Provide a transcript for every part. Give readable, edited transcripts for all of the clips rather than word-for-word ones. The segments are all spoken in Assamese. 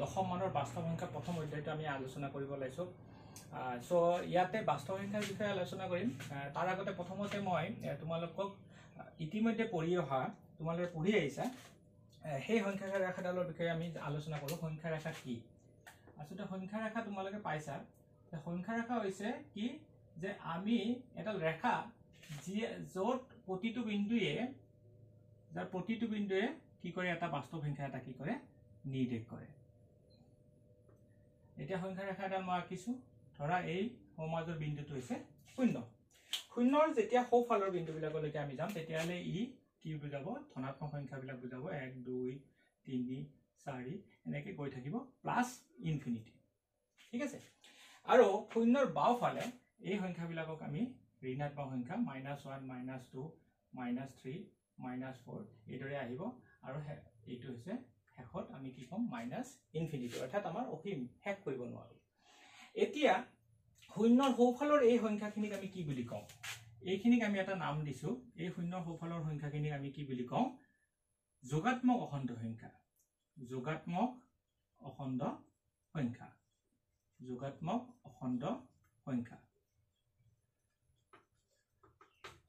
দশম মানৰ বাস্তৱ সংখ্যা প্ৰথম অধ্যায়টো আমি আলোচনা কৰিব লাইছো সো ইয়াতে বাস্তৱ সংখ্যাৰ বিষয়ে আলোচনা কৰিম তাৰ আগতে প্ৰথমতে মই তোমালোকক ইতিমধ্যে পঢ়ি অহা তোমালোকে পঢ়ি আহিছা সেই সংখ্যা ৰেখাডালৰ বিষয়ে আমি আলোচনা কৰো সংখ্যা ৰেখা কি আসলে সংখ্যা ৰেখা তোমালোকে পাইছা সংখ্যা ৰেখা হৈছে কি যে আমি এটা ৰেখা যি যত প্ৰতিটো বিন্দুৱে কি কৰে এটা বাস্তৱ সংখ্যা এটা কি কৰে নিৰ্দেশ কৰে এটা সংখ্যা ৰেখাডাল মই আঁকিছো ধৰা এই সমাজৰ বিন্দুটো হৈছে 0 শূন্যৰ যেতিয়া সোঁফালৰ বিন্দুবিলাকলৈকে আমি যাম তেতিয়ালে ই কি বুজাব ধনাত্মক সংখ্যাবিলাক বুজাব 1 2 3 4 এনেকৈ গৈ থাকিব প্লাস ইনফিনিটি ঠিক আছে আৰু শূন্যৰ বাওফালে এই সংখ্যাবিলাকক আমি ঋণাত্মক সংখ্যা -1 -2 -3 -4 এইদৰে আহিব আৰু এইটো হৈছে শেষত আমি কি কম ইনফিনিটি অৰ্থাৎ আমাৰ অসীম শেষ কৰিব নোৱাৰো এতিয়া শূন্যৰ সোঁফালৰ এই সংখ্যাখিনিক আমি কি বুলি কওঁ এইখিনিক আমি এটা নাম দিছো এই শূন্যৰ সোঁফালৰ সংখ্যাখিনিক আমি কি বুলি কওঁ যোগাত্মক অখণ্ড সংখ্যা যোগাত্মক অখণ্ড সংখ্যা যোগাত্মক অখণ্ড সংখ্যা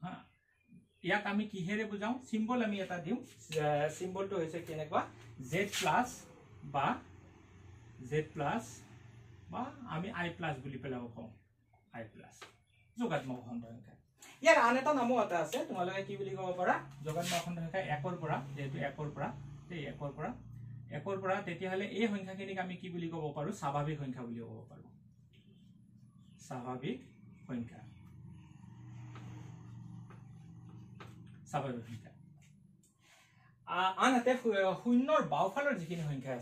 হা ইয়াক আমি কিহেৰে বুজাও সিম্বল আমি এটা দিও সিম্বলটো হৈছে কেনেকুৱা z প্লাস বা আমি i প্লাস বুলি পেলাব কম i প্লাস যোগাত্মক অখণ্ড সংখ্যা ইয়াৰ আন এটা নামও এটা আছে তোমালোকে কি বুলি ক'ব পাৰা যোগাত্মক অখণ্ড সংখ্যা 1 ৰ পৰা যেহেতু 1 ৰ পৰা তেতিয়া হলে এই সংখ্যাখিনিক আমি কি বুলি ক'ব পাৰো স্বাভাৱিক সংখ্যা বুলি ক'ব পাৰো স্বাভাৱিক সংখ্যা আনহাতে শূন্যৰ বাওফালৰ যিখিনি সংখ্যা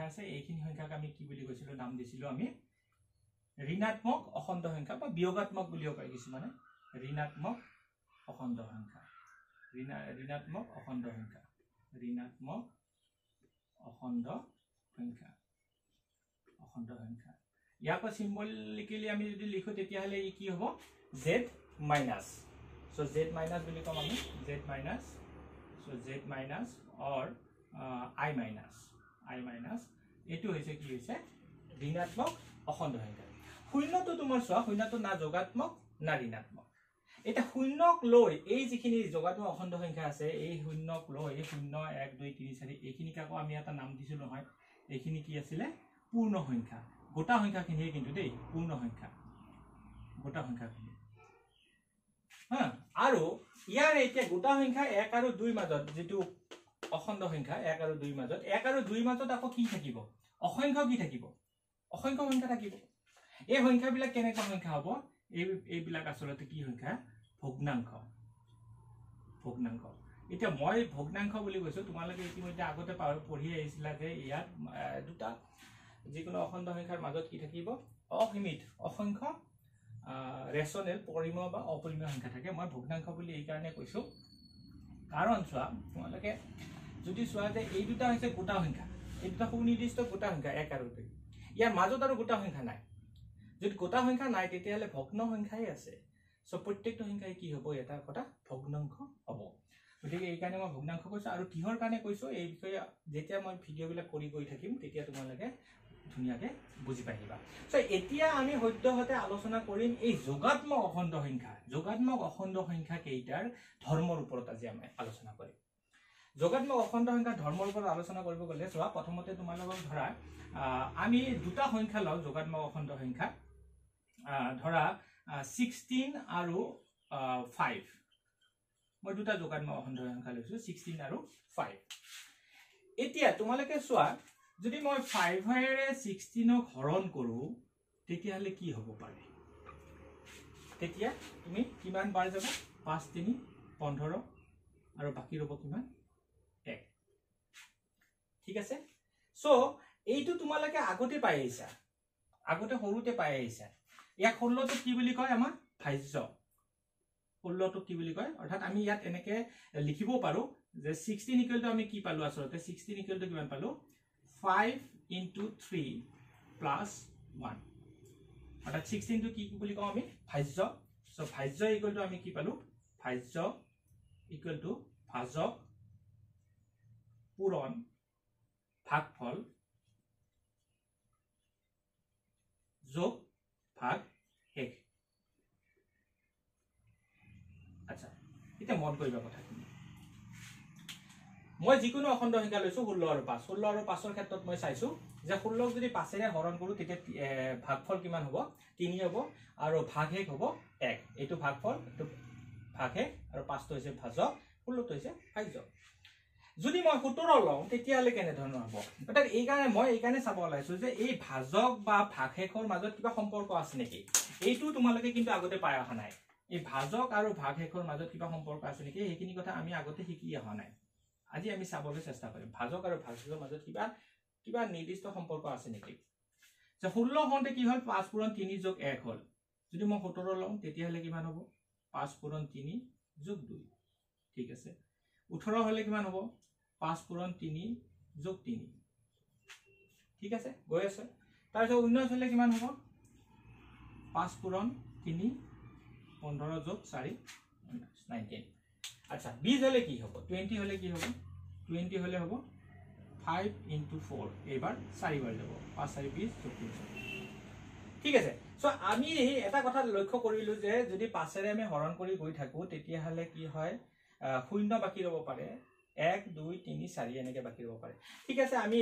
আছে এইখিনি সংখ্যাক আমি কি বুলি কৈছিলো নাম দিছিলো আমি ঋণাত্মক অখণ্ড সংখ্যা বা বিয়োগাত্মক বুলিও কয় কিছুমানে ঋণাত্মক অখণ্ড সংখ্যা ঋণাত্মক অখণ্ড সংখ্যা ইয়াক সিম্বলিক্যালি আমি যদি লিখো তেতিয়া হলে ই কি হ'ব z minus so z minus will come again z minus so z minus or I minus etu hoise ki hoise ঋণাত্মক অখণ্ড সংখ্যা শূন্যটো তোমাৰ চোৱা শূন্যটো না যোগাত্মক না ঋণাত্মক এটা শূন্যক লৈ এই যিখিনি যোগাত্মক অখণ্ড সংখ্যা আছে এই শূন্যক লৈ 0 1 2 3 4 এইখিনি কাকো আমি এটা নাম দিছিল নহয় এইখিনি কি আছিল পূৰ্ণ সংখ্যা গোটা সংখ্যাখিনি কিন্তু দেই পূৰ্ণ সংখ্যা গোটা সংখ্যাখিনি আৰু ইয়াৰ এতিয়া গোটা সংখ্যা 1 আৰু 2 মাজত যেটো অখণ্ড সংখ্যা 1 আৰু 2 মাজত 1 আৰু 2 মাজত আকৌ কি থাকিব অসংখ্য কি থাকিব অসংখ্য সংখ্যা থাকিব এই সংখ্যাবিলাক কেনেকুৱা সংখ্যা হ'ব এইবিলাক আসলতে কি সংখ্যা ভগ্নাংশ এতিয়া মই ভগ্নাংশ বুলি কৈছো তোমালোকে ইতিমধ্যে আগতে পঢ়ি আহিছিলা যে ইয়াত দুটা যিকোনো অখণ্ড সংখ্যাৰ মাজত কি থাকিব অসীমিত অসংখ্য ৰেশনেল পৰিমেয় বা অপৰিমেয় সংখ্যা থাকে মই ভগ্নাংশ বুলি এই কাৰণে কৈছো কাৰণ চোৱা তোমালোকে যদি চোৱা যে এই দুটা হৈছে গোটা সংখ্যা এই দুটা সুনিৰ্দিষ্ট গোটা সংখ্যা 1 আৰু 2 ইয়াৰ মাজত আৰু গোটা সংখ্যা নাই যদি গোটা সংখ্যা নাই তেতিয়া হলে ভগ্ন সংখ্যাই আছে সো প্ৰত্যেকটো সংখ্যাই কি হ'ব এটা কথা ভগ্নাংশ হ'ব গতিকে এই কাৰণে মই ভগ্নাংশ কৈছো আৰু কিহৰ কাৰণে কৈছো এই বিষয়ে যেতিয়া মই ভিডিঅ'বিলাক কৰি গৈ থাকিম তেতিয়া তোমালোকে ধুনিয়াকে বুজি পাইবা সো এতিয়া আমি সদ্যহতে আলোচনা কৰিম এই যোগাত্মক অখণ্ড সংখ্যা কেইটাৰ ধৰ্মৰ ওপৰত আজি আমি আলোচনা কৰিম যোগাত্মক অখণ্ড সংখ্যা ধৰ্মৰ ওপৰত আলোচনা কৰিব গলে চোৱা প্ৰথমতে তোমালোকক ধৰা আমি দুটা সংখ্যা লওঁ যোগাত্মক অখণ্ড সংখ্যা ধৰা 16 আৰু 5 মই দুটা যোগাত্মক অখণ্ড সংখ্যা লৈছো 16 আৰু 5 এতিয়া তোমালোকে চোৱা যদি মই 5 ৰে 16 ক হৰণ কৰো তেতিয়া হলে কি হ'ব পাৰে তেতিয়া তুমি কিমান বাৰ যাব 5 3 15 আৰু বাকি ৰব কিমান 1 ঠিক আছে সো এইটো তোমালোকে আগতে পাই আহিছা আগতে সৰুতে পাই আহিছা ইয়াক 16 টো কি বুলি কয় আমাৰ ভাজ্য 16 টো কি বুলি কয় অৰ্থাৎ আমি ইয়াত এনেকে লিখিব পাৰো যে 16 ইকুৱেল টু আমি কি পালো আসলতে 16 ইকুৱেল টু কিমান পালো 5 into 3 plus 1 অৰ্থাৎ 16 টো কি বুলি কওঁ আমি ভাজ্য সো ভাজ্য ইকুৱেল টু আমি কি পালো ভাজ্য ইকুৱেল টু ভাজক পূৰণ ভাগফল যোগ ভাগ শেষ আচ্ছা এটা মন কৰিবা কথাখিনি মই যিকোনো অখণ্ড সংখ্যা লৈছো 16 আৰু 5 16 আৰু 5 ৰ ক্ষেত্ৰত মই চাইছো যে 16 যদি 5 এৰে হৰণ কৰো তেতিয়া ভাগফল কিমান হ'ব 3 হ'ব আৰু ভাগশেষ হ'ব 1 এটো ভাগফল এটো ভাগশেষ আৰু 5 টো হৈছে ভাজক 16 টো হৈছে ভাজ্য যদি মই 17 লওঁ তেতিয়া হলে কেনে ধৰণৰ হ'ব অৰ্থাৎ এই কাৰণে মই এই কাৰণে চাব লাইছো যে এই ভাজক বা ভাগশেষৰ মাজত কিবা সম্পৰ্ক আছে নেকি এইটো তোমালোকে কিন্তু আগতে পাই অহা নাই এই ভাজক আৰু ভাগশেষৰ মাজত কিবা সম্পৰ্ক আছে নেকি এইখিনি কথা আমি আগতে শিকি অহা নাই আজি আমি চাবলৈ চেষ্টা কৰিম ভাজক আৰু ভাগশেষৰ মাজত কিবা নিৰ্দিষ্ট সম্পৰ্ক আছে নেকি যে 16 হওঁতে কি হ'ল 5 পূৰণ 3 যোগ 1 হ'ল যদি মই 17 লওঁ তেতিয়া হলে কিমান হ'ব 5 পূৰণ 3 যোগ 2 ঠিক আছে 18 হলে কিমান হ'ব 5 পূৰণ 3 যোগ 3 ঠিক আছে গৈ আছে তাৰ পিছত 19 হলে কিমান হ'ব 5 পূৰণ 3 15 যোগ 4 19 আচ্ছা 20 হলে কি হ'ব 20 হলে কি হ'ব 20 হলে হ'ব 5 into 4 এবাৰ 4 বাৰ যাব 5 4 20 যোগ 3 ঠিক আছে সো আমি এটা কথা লক্ষ্য কৰিলো যে যদি 5 এৰে আমি হৰণ কৰি গৈ থাকো তেতিয়া হলে কি হয় শূন্য বাকি ৰব পাৰে 1 2 3 4 এনেকে বাকি ৰব পাৰে ঠিক আছে আমি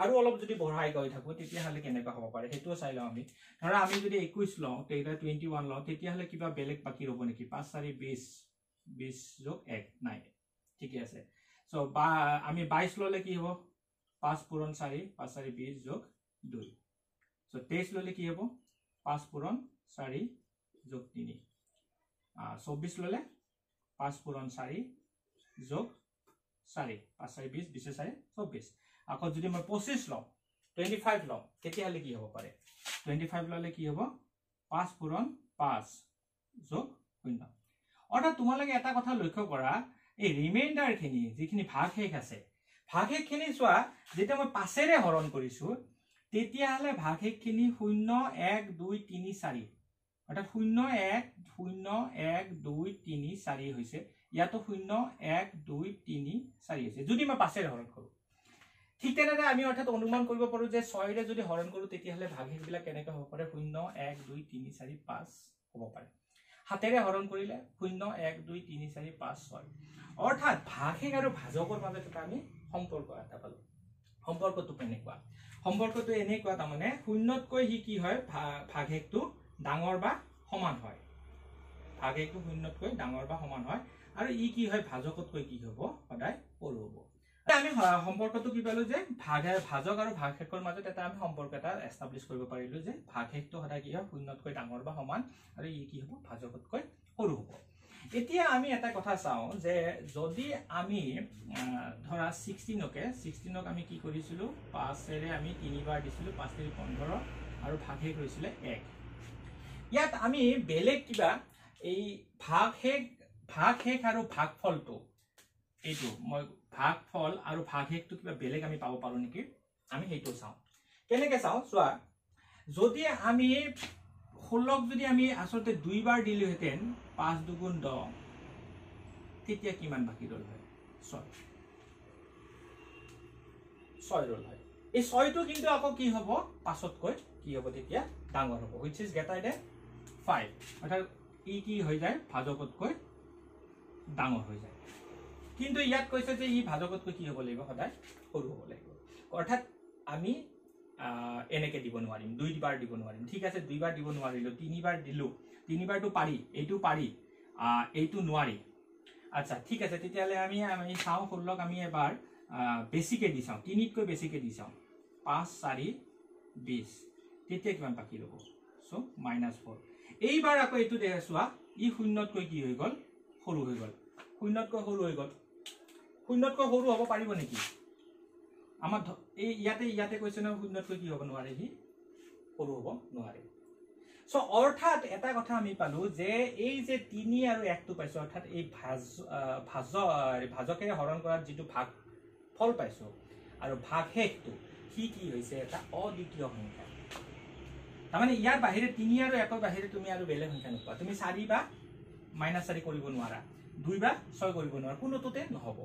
আৰু অলপ যদি বঢ়াই গৈ থাকো তেতিয়া হলে কেনেকা হ'ব পাৰে হেতু চাই লও আমি ধৰা আমি যদি 21 লওঁ তেতিয়া 21 লওঁ তেতিয়া হলে কিবা বেলেগ বাকি ৰব নেকি 5 4 20 20 যোগ 1 নাই ঠিক আছে সো আমি 22 ললে কি হ'ব 5 পূৰণ 4 5 4 20 যোগ 2 সো 23 ললে কি হ'ব 5 পূৰণ 4 যোগ 3 24 ললে 5 পূৰণ 4 যোগ 4 5 4 20 20 4 24 আকৌ যদি মই 25 লওঁ 25 লওঁ তেতিয়া হলে কি হ'ব পাৰে 25 ললে কি হ'ব 5 পূৰণ 5 যোগ 0 অৰ্থাৎ তোমালোকে এটা কথা লক্ষ্য কৰা এই ৰিমাইন্ডাৰ খিনি যিখিনি ভাগশেষ আছে ভাগশেষ খিনি চোৱা যেতিয়া মই 5 এৰে হৰণ কৰিছো তেতিয়া হলে ভাগশেষ খিনি 0 1 2 3 4 অৰ্থাৎ 0 1 0 1 2 3 4 হৈছে ইয়াতো 0 1 2 3 4 হৈছে যদি মই 5 এৰে হৰণ কৰো ঠিক তেনেদৰে আমি অৰ্থাৎ অনুমান কৰিব পাৰো যে 6 এৰে যদি হৰণ কৰো তেতিয়া হলে ভাগশেষ বিলাক কেনেকৈ হ'ব পাৰে 0 1 2 3 4 5 হ'ব পাৰে 7 এৰে হৰণ কৰিলে 0 1 2 3 4 5 6 অৰ্থাৎ ভাগশেষ আৰু ভাজকৰ মাজত এটা আমি সম্পৰ্ক এটা পালো সম্পৰ্কটো কেনেকুৱা সম্পৰ্কটো এনেকুৱা তাৰমানে শূন্যতকৈ হি কি হয় ভাগশেষটো ডাঙৰ বা সমান হয় ভাগশেষটো শূন্যতকৈ ডাঙৰ বা সমান হয় আৰু ই কি হয় ভাজকতকৈ কি হ'ব সদায় সৰু হ'ব আমি সম্পৰ্কটো কি পালো যে ভাজক আৰু ভাগশেষৰ মাজত এটা আমি সম্পৰ্ক এটা এস্টাবলিশ কৰিব পাৰিলো যে ভাগশেষটো সদায় কি হয় শূন্যতকৈ ডাঙৰ বা সমান আৰু ই কি হ'ব ভাজকতকৈ সৰু হ'ব এতিয়া আমি এটা কথা চাও যে যদি আমি ধৰা 16ক আমি কি কৰিছিলো 5 এৰে আমি 3 বাৰ দিছিলো 5 3 15 আৰু ভাগশেষ হৈছিলে 1 ইয়াত আমি বেলেগ কিবা এই ভাগশেষ আৰু ভাগফলটো এইটো মই ভাগফল আৰু ভাগশেষটো কিবা বেলেগ আমি পাব পাৰো নেকি আমি হেইটো চাও কেনেকৈ চাও চোৱা যদি আমি 16ক যদি আমি আসলতে 2 বাৰ দিলো হেতেন 5 2 10 তেতিয়া কিমান বাকি ৰল হয় 6 ৰল হয় এই 6 টো কিন্তু আকৌ কি হ'ব পাছতকৈ কি হ'ব তেতিয়া ডাঙৰ হ'ব which is greater than 5 অৰ্থাৎ ই কি হৈ যায় ভাজকতকৈ ডাঙৰ হৈ যায় কিন্তু ইয়াত কৈছে যে ই ভাজকতকৈ কি হ'ব লাগিব সদায় সৰু হ'ব লাগিব অৰ্থাৎ আমি এনেকে দিব নোৱাৰিম 2 বাৰ দিব নোৱাৰিম ঠিক আছে 2 বাৰ দিব নোৱাৰিলো 3 বাৰ দিলো 3 বাৰটো পাৰি এইটো পাৰি এইটো নোৱাৰি আচ্ছা ঠিক আছে তেতিয়ালে আমি চাও 16ক আমি এবাৰ বেছিকে দি চাও 3তকৈ বেছিকে দি চাও 5 4 20 তেতিয়া কিমান বাকি ৰব সো -4 এইবাৰ আকৌ এইটো দেখে চোৱা ই শূন্যতকৈ কি হৈ গল সৰু হৈ গল শূন্যতকৈ সৰু হৈ গল শূন্যতকৈ সৰু হ'ব পাৰিব নেকি আমাৰ এই ইয়াতে কৈছে না শূন্যতকৈ কি হ'ব নোৱাৰে হি সৰু হ'ব নোৱাৰে সো অৰ্থাৎ এটা কথা আমি পালো যে এই যে 3 আৰু 1 টো পাইছো অৰ্থাৎ এই ভাজকেৰে হৰণ কৰাৰ যেটো ভাগ ফল পাইছো আৰু ভাগশেষটো কি হৈছে এটা অদ্বিতীয় সংখ্যা তাৰমানে ইয়াৰ বাহিৰে 3 আৰু 1ৰ বাহিৰে তুমি আৰু বেলেগ সংখ্যা নোপোৱা তুমি 4 বা -4 কৰিব নোৱাৰা 2 বা 6 কৰিব নোৱাৰা কোনোটোতে নহব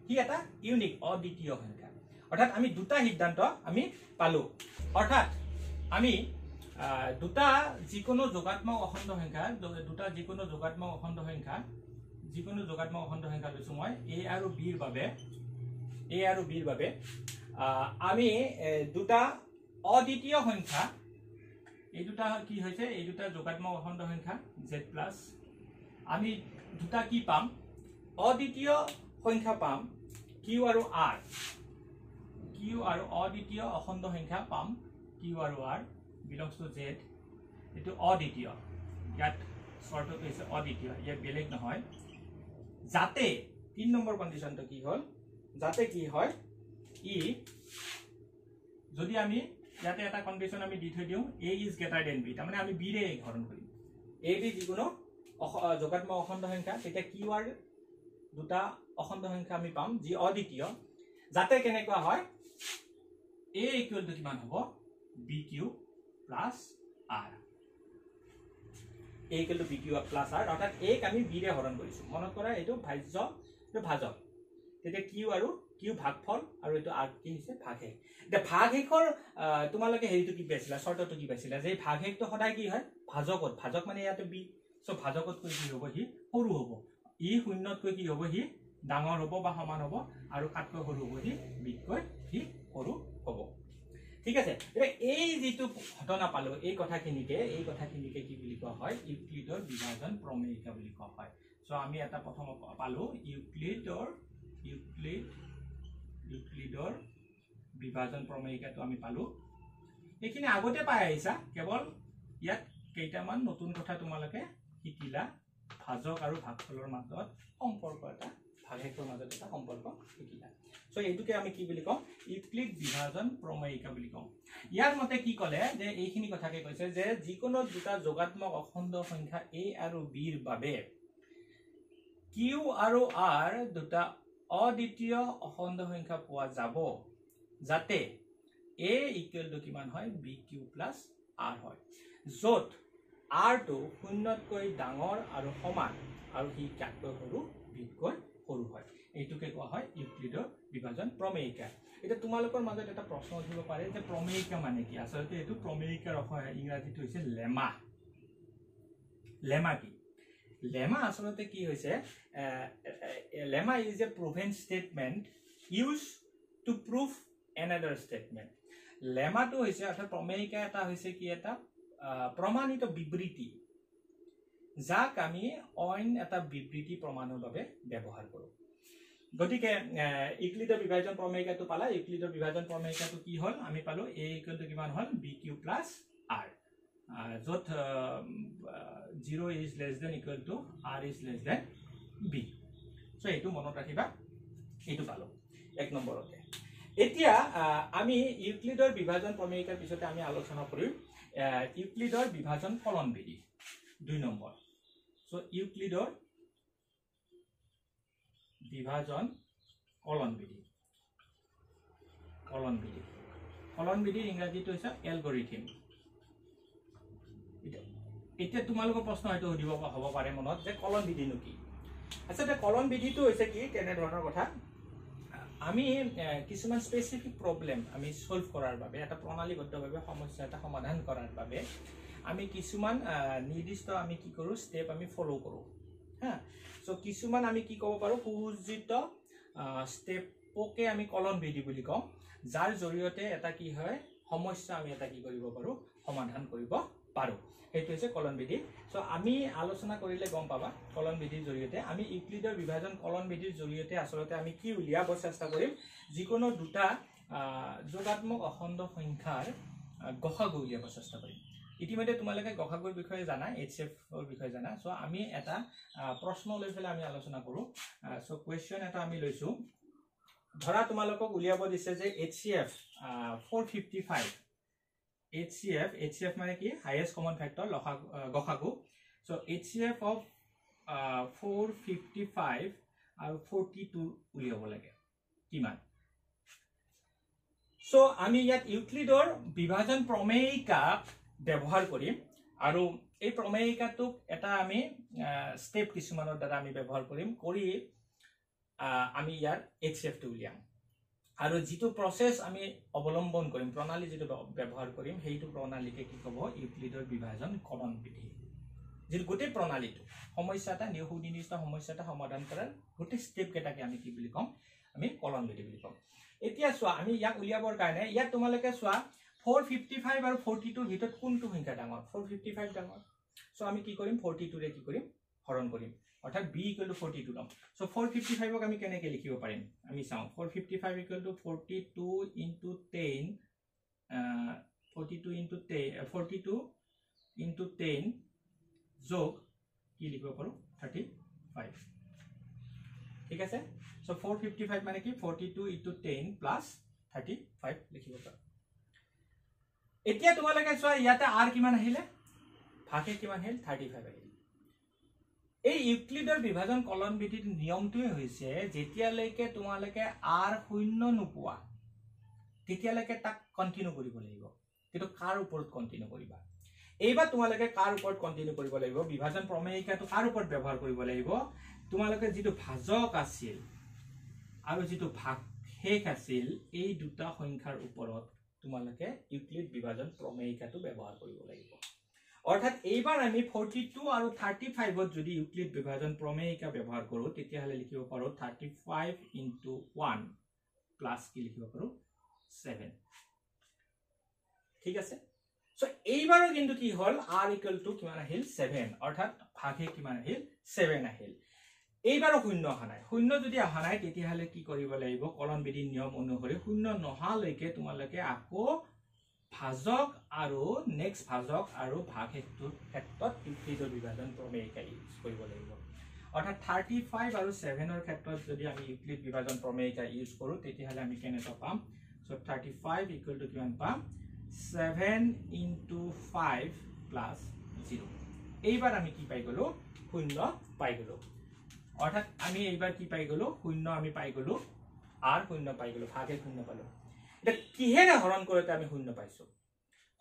হি এটা ইউনিক অদ্বিতীয় সংখ্যা অৰ্থাৎ আমি দুটা সিদ্ধান্ত আমি পালো অৰ্থাৎ আমি দুটা যিকোনো যোগাত্মক অখণ্ড সংখ্যা দুটা যিকোনো যোগাত্মক অখণ্ড সংখ্যা লৈছো মই a আৰু b ৰ বাবে আমি দুটা অদ্বিতীয় সংখ্যা এই দুটা কি হৈছে এই দুটা যোগাত্মক অখণ্ড সংখ্যা z প্লাস আমি দুটা কি পাম অদ্বিতীয় সংখ্যা পাম q আৰু r অদ্বিতীয় অখণ্ড সংখ্যা পাম q আৰু r belongs to z এটো অদ্বিতীয় ইয়াত শৰ্ত হৈছে অদ্বিতীয় ইয়া বেলেগ নহয় যাতে 3 নম্বৰ কন্ডিশনটো কি হল যাতে কি হয় ই যদি আমি ইয়াতে এটা কন্ডিশন আমি দি থৈ দিও a is greater than b মানে আমি b ৰে হৰণ কৰিম a b যিকোনো যোগাত্মক অখণ্ড সংখ্যা তেতিয়া q r দুটা অখণ্ড সংখ্যা আমি পাম যি অদ্বিতীয় যাতে কেনেকুৱা হয় a equal to কিমান হ'ব bq plus r a equal to bq plus r অৰ্থাৎ a ক আমি b ৰে হৰণ কৰিছো মনত কৰা এটো ভাজ্য এটো ভাজক তেতিয়া q আৰু q ভাগফল আৰু এটো r কি হৈছে ভাগহেক এটা ভাগহেকৰ তোমালোকে হেৰিটো কি পাইছিলা শৰ্তটো কি পাইছিলা যে ভাগহেকটো সদায় কি হয় ভাজক মানে ইয়াতে b সো ভাজকত কৈ কি হ'ব হি সৰু হ'ব ই শূন্যত কৈ কি হ'ব হি ডাঙৰ হ'ব বা সমান হ'ব আৰু কাটকৈ সৰু হ'ব হি বিতকৈ হি সৰু হ'ব ঠিক আছে এই যেটো ঘটনা পালো এই কথাখিনিকে কি বুলি কোৱা হয় ইউক্লিডৰ বিভাজন প্ৰমেয়িকা বুলি কোৱা হয় সো আমি এটা প্ৰথম পালো ইউক্লিডৰ বিভাজন প্ৰমেয়িকাটো আমি পালো এইখিনি আগতে পাই আহিছা কেৱল ইয়াত কেইটামান নতুন কথা তোমালোকে শিকিলা ভাজক আৰু ভাগফলৰ মাজত সম্পৰ্ক এটা ভাগহেকৰ মাজত এটা সম্পৰ্ক শিকিলা সো এইটোকে আমি কি বুলি কম ইউক্লিড বিভাজন প্ৰমেয়িকা বুলি কম ইয়াৰ মতে কি কলে যে এইখিনি কথাকে কৈছে যে যিকোনো দুটা যোগাত্মক অখণ্ড সংখ্যা a আৰু b ৰ বাবে q আৰু r দুটা অদ্বিতীয় অখণ্ড সংখ্যা পোৱা যাব যাতে a ইকুৱেল টু কিমান হয় bq plus r হয় যত r টো শূন্যতকৈ ডাঙৰ আৰু সমান আৰু হি কাটকৈ সৰু বিতকৈ সৰু হয় এইটোকে কোৱা হয় ইউক্লিডৰ বিভাজন প্ৰমেয়িকা এটা তোমালোকৰ মাজত এটা প্ৰশ্ন উঠিব পাৰে যে প্ৰমেয়িকা মানে কি আসলে এটো প্ৰমেয়িকাৰ ইংৰাজীটো হৈছে লেমা কি লেমা আসলে কি হৈছে lemma is a proven statement used to prove another statement লেমাটো হৈছে অৰ্থাৎ প্ৰমেয়িকা এটা হৈছে কি এটা প্ৰমাণিত বিবৃতি যাক আমি অইন এটা বিবৃতি প্ৰমাণৰ বাবে ব্যৱহাৰ কৰো গতিকে ইউক্লিডৰ বিভাজন প্ৰমেয়িকাটো পালা ইউক্লিডৰ বিভাজন প্ৰমেয়িকাটো কি হল আমি পালো a ইকুৱেল টু কিমান হল bq plus r যত 0 is less than equal to r is less than b so এইটো মনত ৰাখিবা এইটো পালো এক নম্বৰতে এতিয়া আমি ইউক্লিডৰ বিভাজন প্ৰমেয়িকাৰ পিছতে আমি আলোচনা কৰিম ইউক্লিডৰ বিভাজন কলন বিধি 2 নম্বৰ সো ইউক্লিডৰ বিভাজন কলন বিধি ইংৰাজীটো হৈছে এলগৰিথম এতিয়া তোমালোকৰ প্ৰশ্ন হয়তো সুধিব হ'ব পাৰে মনত যে কলন বিধিনো কি আচ্ছা কলন বিধিটো হৈছে কি কেনে ধৰণৰ কথা আমি কিছুমান স্পেসিফিক প্ৰবলেম আমি সলভ কৰাৰ বাবে এটা প্ৰণালীবদ্ধভাৱে সমস্যা এটা সমাধান কৰাৰ বাবে আমি কিছুমান নিৰ্দিষ্ট আমি কি কৰো স্টেপ আমি ফলো কৰো হা সো কিছুমান আমি কি ক'ব পাৰো সুযোজিত স্টেপকে আমি কলন বিধি বুলি কওঁ যাৰ জৰিয়তে এটা কি হয় সমস্যা আমি এটা কি কৰিব পাৰো সমাধান কৰিব পাৰো এইটো হৈছে কলন বিধি সো আমি আলোচনা কৰিলে গম পাবা কলন বিধিৰ জৰিয়তে আমি ইউক্লিডৰ বিভাজন কলন বিধিৰ জৰিয়তে আসলতে আমি কি উলিয়াব চেষ্টা কৰিম যিকোনো দুটা যোগাত্মক অখণ্ড সংখ্যাৰ গসাগু উলিয়াব চেষ্টা কৰিম ইতিমধ্যে তোমালোকে গসাগুৰ বিষয়ে জানা HCF ৰ বিষয়ে জানা সো আমি এটা প্ৰশ্ন লৈ ফেলে আমি আলোচনা কৰো সো কোৱেশ্চন এটা আমি লৈছো ধৰা তোমালোকক উলিয়াব দিছে যে HCF 455 HCF মানে কি হাইয়েস্ট কমন ফ্যাক্টৰ গসাগু সো HCF of 455 আৰু 42 উলিয়াব লাগে কিমান সো আমি ইয়াত ইউক্লিডৰ বিভাজন প্ৰমেয়িকা ব্যৱহাৰ কৰিম আৰু এই প্ৰমেয়িকাটোক এটা আমি স্টেপ কিছুমানৰ দ্বাৰা আমি ব্যৱহাৰ কৰিম কৰি আমি ইয়াৰ HCF টো উলিয়াম আৰু যেটো প্ৰসেস আমি অৱলম্বন কৰিম প্ৰণালী যেটো ব্যৱহাৰ কৰিম সেইটো প্ৰণালীকে কি কব ইউক্লিডৰ বিভাজন কলন বিধি যেটো গোটে প্ৰণালীটো সমস্যাটা নিৰ্দিষ্ট সমস্যাটা সমাধান কৰাৰ গোটে স্টেপ কেটাকে আমি কি বুলি কম আমি কলন বিধি বুলি কম এতিয়া সোৱা আমি ইয়াক উলিয়াবৰ কাৰণে ইয়াত তোমালকে সোৱা 455 আৰু 42 ভিতৰত কোনটো সংখ্যা ডাঙৰ 455 ডাঙৰ সো আমি কি কৰিম 42 ৰে কি কৰিম হৰণ কৰিম অৰ্থাৎ b 42 লম সো 455 ক আমি কেনেকৈ লিখিব পাৰিম আমি চাও 455 42 into 10 42 into 10 42 into 10 যোগ কি লিখিব পাৰো 35 ঠিক আছে সো 455 মানে কি 42 into 10 plus 35 লিখিব পাৰো এতিয়া তোমালকে সোৱা ইয়াতে r কিমান আহিলে ভাগে কিমান আহিল 35 আহিল এই ইউক্লিডৰ বিভাজন কলন বিধিৰ নিয়মটোই হৈছে যেতিয়ালৈকে তোমালকে r শূন্য নোপোৱা তেতিয়ালৈকে তাক কন্টিনিউ কৰিব লাগিব কিন্তু কাৰ ওপৰত কন্টিনিউ কৰিবা এইবা তোমালকে কাৰ ওপৰত কন্টিনিউ কৰিব লাগিব বিভাজন প্ৰমেয়িকাটো কাৰ ওপৰত ব্যৱহাৰ কৰিব লাগিব তোমালকে যেটো ভাজক আছিল আৰু যেটো ভাগশেষ আছিল এই দুটা সংখ্যাৰ ওপৰত তোমালকে ইউক্লিড বিভাজন প্ৰমেয়িকাটো ব্যৱহাৰ কৰিব লাগিব অৰ্থাৎ এইবাৰ আমি 42 আৰু 35 ত যদি ইউক্লিড বিভাজন প্ৰমেয়িকা ব্যৱহাৰ কৰো তেতিয়া হলে লিখিব পাৰো 35 into 1 প্লাস কি লিখিব পাৰো 7 ঠিক আছে সো এইবাৰো কিন্তু কি হল r = কিমান আহিল 7 অৰ্থাৎ ভাগে কিমান আহিল 7 আহিল এইবাৰো শূন্য অহা নাই শূন্য যদি অহা নাই তেতিয়া হলে কি কৰিব লাগিব কলন বিধিৰ নিয়ম অনুসৰি শূন্য নহালৈকে তোমালকে আকৌ ভাজক আৰু নেক্সট ভাজক আৰু ভাগশেষটোৰ ক্ষেত্ৰত ইউক্লিডৰ বিভাজন প্ৰমেয়িকা ইউজ কৰিব লাগিব অৰ্থাৎ 35 আৰু 7 ৰ ক্ষেত্ৰত যদি আমি ইউক্লিড বিভাজন প্ৰমেয়িকা ইউজ কৰো তেতিয়া হলে আমি কেনেকৈ পাম সো 35 = কিমান পাম 7 into 5 plus 0 এইবাৰ আমি কি পাই গলো শূন্য পাই গলো অৰ্থাৎ আমি এইবাৰ কি পাই গলো শূন্য আমি পাই গলো r শূন্য পাই গলো ভাগে শূন্য পালো এটা কিহেৰে হৰণ কৰোতে আমি শূন্য পাইছো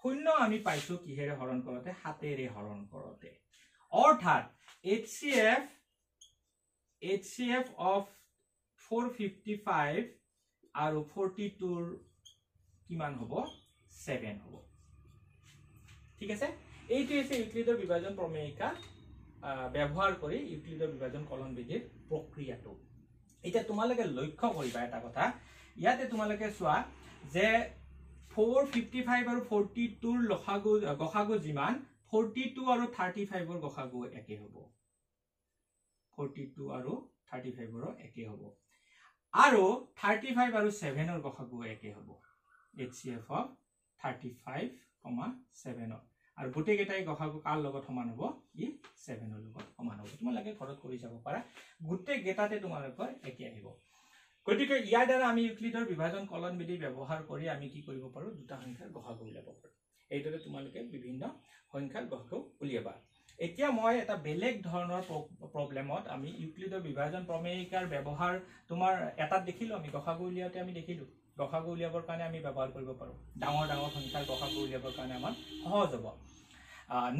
শূন্য আমি পাইছো কিহেৰে হৰণ কৰোতে হাতেৰে হৰণ কৰোতে অৰ্থাৎ HCF of 455 আৰু 42 কিমান হ'ব 7 হ'ব ঠিক আছে এইটো হৈছে ইউক্লিডৰ বিভাজন প্ৰমেয়িকা ব্যৱহাৰ কৰি ইউক্লিডৰ বিভাজন কলন বিধিৰ প্ৰক্ৰিয়াটো এটা তোমালকে লক্ষ্য কৰিবা এটা কথা ইয়াতে তোমালকে সোৱা যে 455 আৰু 42 ৰ গসাগু যিমান 42 আৰু 35 ৰ গসাগু একে হ'ব 42 আৰু 35 ৰ একে হ'ব আৰু 35 আৰু 7 ৰ গসাগু একে হ'ব HCF of 35, 7 আৰু গোটে কেটাই গসাগু কাৰ লগত সমান হ'ব ই 7 ৰ লগত সমান হ'ব তোমালকে ঘৰত কৰি যাব পাৰা গোটে গেটাতে তোমালকৰ একে আহিব গতিকে ইয়াৰ দ্বাৰা আমি ইউক্লিডৰ বিভাজন কলন বিধি ব্যৱহাৰ কৰি আমি কি কৰিব পাৰো দুটা সংখ্যাৰ গসাগু উলিয়াব পাৰো এইদৰে তোমালকে বিভিন্ন সংখ্যাৰ গসাগু উলিয়াবা এতিয়া মই এটা বেলেগ ধৰণৰ প্ৰবলেমত আমি ইউক্লিডৰ বিভাজন প্ৰমেয়িকাৰ ব্যৱহাৰ তোমাৰ এটাত দেখিলো আমি গসাগু উলিয়াওতে আমি দেখিলো গসাগু উলিয়াবৰ কাৰণে আমি ব্যৱহাৰ কৰিব পাৰো ডাঙৰ ডাঙৰ সংখ্যাৰ গসাগু উলিয়াবৰ কাৰণে আমাৰ সহজ হ'ব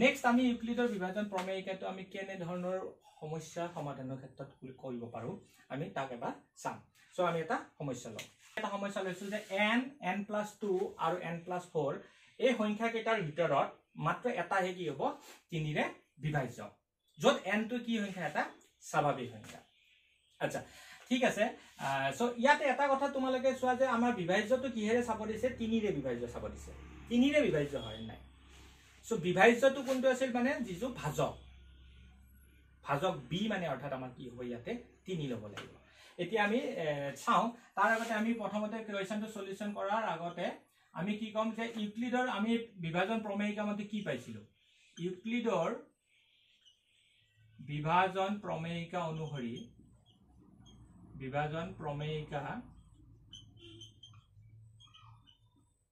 নেক্সট আমি ইউক্লিডৰ বিভাজন প্ৰমেয়িকাটো আমি কেনে ধৰণৰ সমস্যা সমাধানৰ ক্ষেত্ৰত কৰিব পাৰো আমি তাক এবাৰ চাম সো আমি এটা সমস্যা লম এটা সমস্যা লৈছো যে n+2 আৰু n+4 এই সংখ্যা কেইটাৰ ভিতৰত মাত্ৰ এটা হে কি হ'ব 3 ৰে বিভাজ্য যত n টো কি সংখ্যা এটা স্বাভাৱিক সংখ্যা আচ্ছা ঠিক আছে সো ইয়াতে এটা কথা তোমালকে সোৱা যে আমাৰ বিভাজ্যটো কিহেৰে চাব দিছে 3 ৰে বিভাজ্য চাব দিছে 3 ৰে বিভাজ্য হয় নাই সো বিভাজ্যটো কোনটো আছিল মানে যিটো ভাজক b মানে অৰ্থাৎ আমাৰ কি হ'ব ইয়াতে 3 লব লাগিব এতিয়া আমি চাও তাৰ আগতে আমি প্ৰথমতে কোৱেশ্চনটো সলিউশন কৰাৰ আগতে আমি কি কম যে ইউক্লিডৰ আমি বিভাজন প্ৰমেয়িকা মতে কি পাইছিলো ইউক্লিডৰ বিভাজন প্ৰমেয়িকা অনুসৰি বিভাজন প্ৰমেয়িকা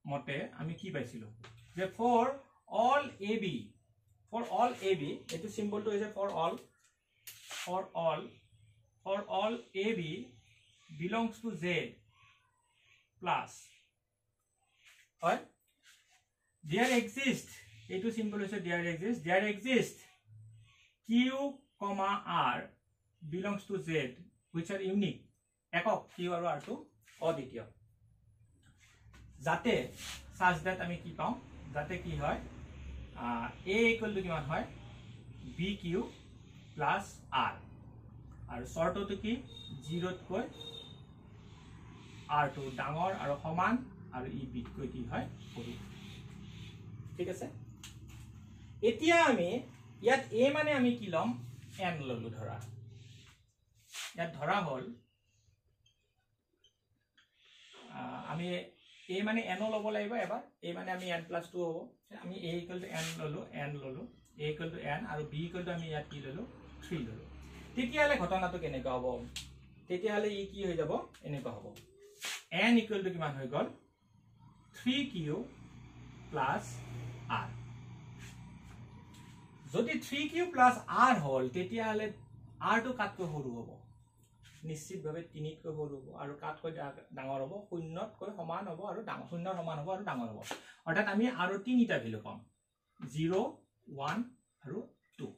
মতে আমি কি পাইছিলো যে for all AB এটো সিম্বলটো হৈছে for all AB belongs to Z plus or there exists etu symbol is there exists Q, R belongs to Z which are unique ekok Q and R to aditya যাতে such that আমি কি পাওঁ যাতে কি হয় a equal to কিমান হয় bq plus r আৰু শৰ্তটো কি 0 তকৈ r টো ডাঙৰ আৰু সমান আৰু ই b তকৈ কি হয় সৰু ঠিক আছে এতিয়া আমি ইয়াত a মানে আমি কি লম n ললো ধৰা ইয়াত ধৰা হল আমি a মানে n লব লাগিব এবাৰ a মানে আমি n + 2 হ'ব আমি a = n ললো a = n আৰু b = আমি ইয়াত কি ললো 3 ললো তেতিয়ালে ঘটনাটো কেনেকৈ হ'ব তেতিয়ালে ই কি হৈ যাব এনেকৈ হ'ব n = কিমান হৈ গল 3q + r যদি 3q + r হল তেতিয়ালে r টো কাটকৈ সৰু হ'ব নিশ্চিতভাৱে 3 তকৈ সৰু হ'ব আৰু কাটকৈ ডাঙৰ হ'ব 0 তকৈ সমান হ'ব আৰু ডাঙৰ 0 সমান হ'ব আৰু ডাঙৰ হ'ব অৰ্থাৎ আমি আৰু তিনিটা ভ্যালু পাম 0 1 আৰু 2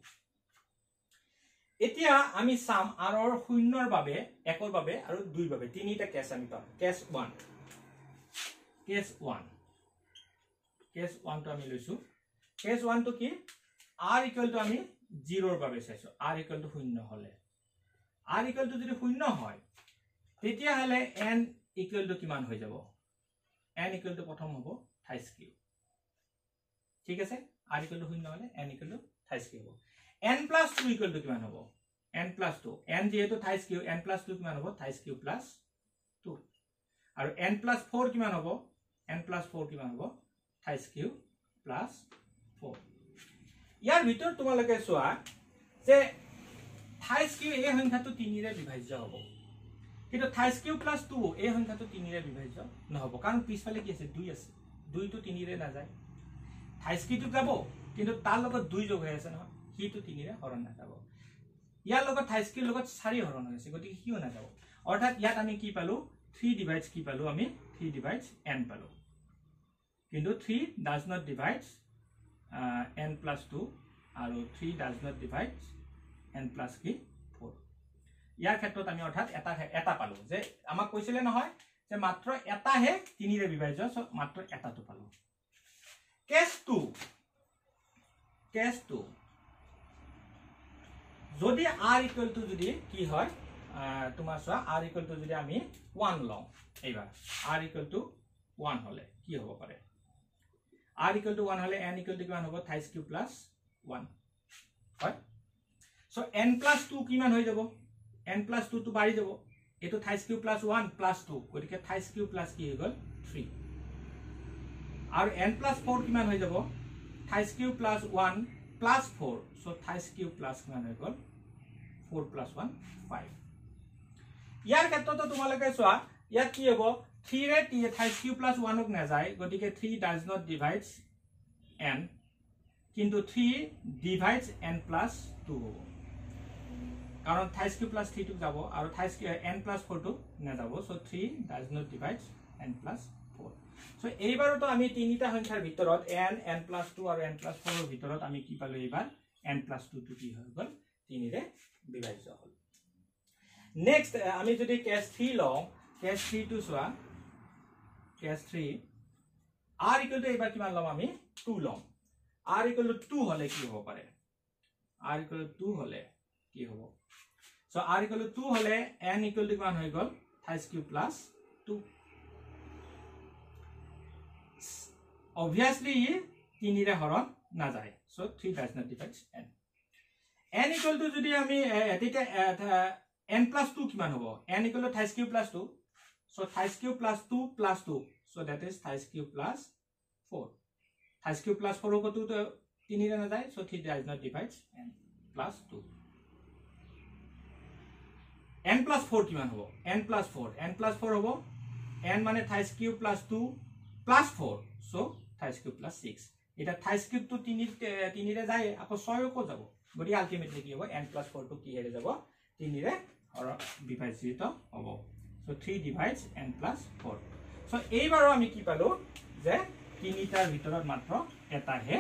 এতিয়া আমি সাম r ৰ 0 ৰ বাবে 1 ৰ বাবে আৰু 2 ৰ বাবে তিনিটা কেস আমি পাম কেস 1 টো আমি লৈছো কেস 1 টো কি r = আমি 0 ৰ বাবে চাইছো r = 0 হলে r = যদি 0 হয় তেতিয়া হলে n = কিমান হৈ যাব n = প্ৰথম হ'ব 23q ঠিক আছে r = 0 হলে n = 23q হ'ব n + 2 = কিমান হ'ব n + 2 n যেহেতু 23q n + 2 কিমান হ'ব 23q + 2 আৰু n + 4 কিমান হ'ব n + 4 কিমান হ'ব 23q + 4 ইয়াৰ ভিতৰত তোমালোকে চোৱা যে 23q এই সংখ্যাটো 3 ৰে বিভাজ্য হ'ব কিন্তু 23q + 2 এই সংখ্যাটো 3 ৰে বিভাজ্য নহব কাৰণ পিছফালে কি আছে 2 আছে 2 টো 3 ৰে না যায় 23q টো যাব কিন্তু তাৰ লগত 2 যোগ হৈ আছে নহয় হিটো 3 ৰে হৰণ না যাব ইয়াৰ লগত 23q লগত 4 হৰণ হৈছে গতি হিও না যাব অৰ্থাৎ ইয়াত আমি কি পালো 3 ডিভাইডস কি পালো আমি 3 ডিভাইডস n পালো কিন্তু 3 does not divide n + 2 আৰু 3 does not divide n + কি 4 ইয়াৰ ক্ষেত্ৰত আমি অৰ্থাৎ এটা পালো যে আমাক কৈছিলে নহয় যে মাত্ৰ এটাহে 3 ৰে বিভাজ্য সো মাত্ৰ এটাটো পালো কেস 2 যদি r = যদি কি হয় তোমাৰ চোৱা r = যদি আমি 1 লওঁ এইবাৰ r = 1 হলে কি হ'ব পাৰে r = 1 হলে n = কিমান হ'ব 23q + 1 হয় সো n + 2 কিমান হৈ যাব n + 2 টো বাঢ়ি যাব এটো 23q + 1 + 2 গতিকে 23q + কি হৈ গল 3 আৰু n + 4 কিমান হৈ যাব 23q + 1 + 4 সো 23q + কিমান হৈ গল 4 + 1 5 ইয়াৰ ক্ষেত্ৰতো তোমালোকে চোৱা ইয়াত কি হ'ব 3 ৰে 23q + 1 ক না যায় গতিকে 3 does not divide n কিন্তু 3 divides n + 2 হ'ব কাৰণ 23q + 3 টো যাব আৰু 23q n + 4 টো না যাব so 3 does not divide n + 4 so এইবাৰটো আমি তিনিটা সংখ্যাৰ ভিতৰত n n + 2 আৰু n + 4 ৰ ভিতৰত আমি কি পালো এইবাৰ n + 2 টো কি হৈ গল 3 ৰে বিভাজ্য হল নেক্সট আমি যদি কেস 3 লওঁ কেস 3 টো চোৱা কেস 3 r = এইবাৰ কিমান লম আমি 2 লম r = 2 হলে কি হ'ব পাৰে r = 2 হলে কি হ'ব সো r = 2 হলে n = কিমান হৈ গল 23q + 2 obviously 3 ৰে হৰণ না যায় so 3 does not divide n n = যদি আমি এটা n + 2 কিমান হ'ব n = 23q + 2 so 23q + 2 + 2 so that is 23q + 4 23q + 4 को 2 তো 3 ৰে না যায় so 3 does not divide n + 2 n + 4 কিমান হ'ব n + 4 হ'ব n মানে 23q + 2 + 4 so 23q + 6 এটা 23q তো 3 ৰে যায় আকৌ 6 কো যাব গতি আলটিমেটলি কি হ'ব n + 4 টো কি হেৰে যাব 3 ৰে বিভাজিত হ'ব so 3 divides n + 4 so এইবাৰো আমি কি পালো যে তিনিটাৰ ভিতৰত মাত্ৰ এটাহে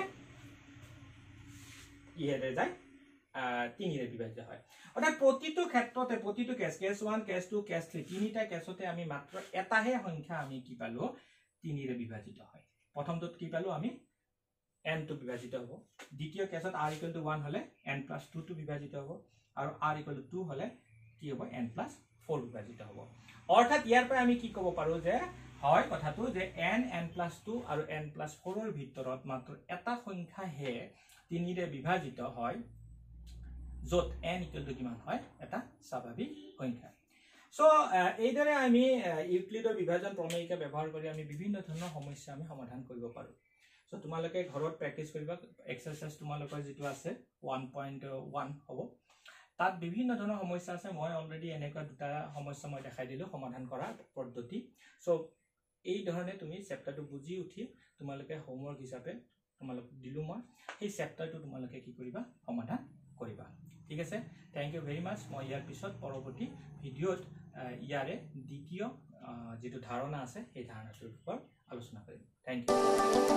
ইহেৰে যায় 3 ৰে বিভাজ্য হয় অৰ্থাৎ প্ৰতিটো ক্ষেত্ৰতে প্ৰতিটো কেস 1 কেস 2 কেস 3 তিনিটা কেসতে আমি মাত্ৰ এটাহে সংখ্যা আমি কি পালো 3 ৰে বিভাজিত হয় প্ৰথমটোত কি পালো আমি n to বিভাজিত হ'ব দ্বিতীয় কেছত r = 1 হলে n + 2 to বিভাজিত হ'ব আৰু r = 2 হলে কি হ'ব n + 4 বিভাজিত হ'ব অৰ্থাৎ ইয়াৰ পৰা আমি কি ক'ব পাৰো যে হয় কথাটো যে n + 2 আৰু n + 4 ৰ ভিতৰত মাত্ৰ এটা সংখ্যা হে 3 ৰে বিভাজিত হয় যত n = কিমান হয় এটা স্বাভাৱিক সংখ্যা সো এইদৰে আমি ইউক্লিডৰ বিভাজন প্ৰমেয়িকা ব্যৱহাৰ কৰি আমি বিভিন্ন ধৰণৰ সমস্যা আমি সমাধান কৰিব পাৰো সো তোমালোকে ঘৰত প্ৰেক্টিস কৰিবা এক্সাৰসাইজ তোমালোকৰ যেটো আছে 1.1 হ'ব তাত বিভিন্ন ধৰণৰ সমস্যা আছে মই অলৰেডি এনেকা দুটা সমস্যা মই দেখাই দিলো সমাধান কৰা পদ্ধতি সো এই ধৰণে তুমি চেপ্টাৰটো বুজি উঠি তোমালোকে হোমৱৰ্ক হিচাপে তোমালোক দিলু মই এই চেপ্টাৰটো তোমালোকে কি কৰিবা সমাধান কৰিবা ঠিক আছে থ্যাংক ইউ ভেৰি মাচ মই ইয়াৰ পিছত পৰৱৰ্তী ভিডিঅ'ত ইয়াৰে দ্বিতীয় যেটো ধাৰণা আছে এই ধাৰণাটোৰ ওপৰত আলোচনা কৰিম থ্যাংক ইউ